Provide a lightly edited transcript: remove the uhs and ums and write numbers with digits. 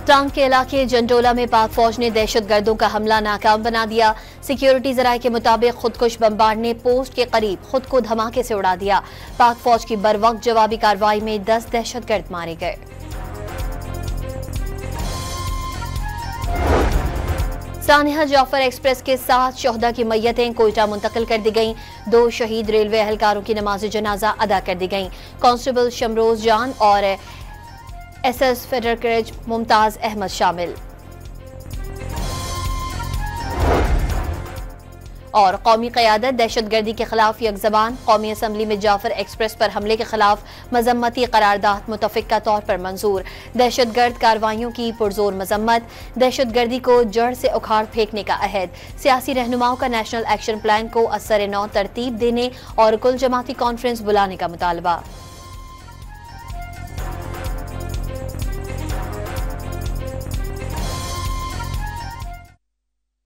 टांग के इलाके जंडोला में पाक फौज ने दहशतगर्दों का हमला नाकाम बना दिया। सिक्योरिटी जराये के मुताबिक खुदकुश बमबार ने पोस्ट के करीब खुद को धमाके से उड़ा दिया। पाक फौज की बरवक्त जवाबी कार्रवाई में 10 दहशतगर्द मारे गए। सानिया जाफर एक्सप्रेस के 7 शोहदा की मैयतें कोयटा मुंतकिल कर दी गईं। 2 शहीद रेलवे एहलकारों की नमाज जनाजा अदा कर दी गईं। कांस्टेबल शमरोज जान और SS फेडरल करेज मुमताज अहमद शामिल। और कौमी क़यादत दहशतगर्दी के खिलाफ यकज़बान। कौमी असम्बली में जाफर एक्सप्रेस पर हमले के खिलाफ मजम्मती करारदाद मुतफ़िक़ा तौर पर मंजूर। दहशतगर्द कार्रवाइयों की पुरजोर मजम्मत। दहशतगर्दी को जड़ से उखाड़ फेंकने का अहद। सियासी रहनुमाओं का नेशनल एक्शन प्लान को असर-ए-नौ तरतीब देने और कुल जमाती कॉन्फ्रेंस बुलाने का मुतालबा।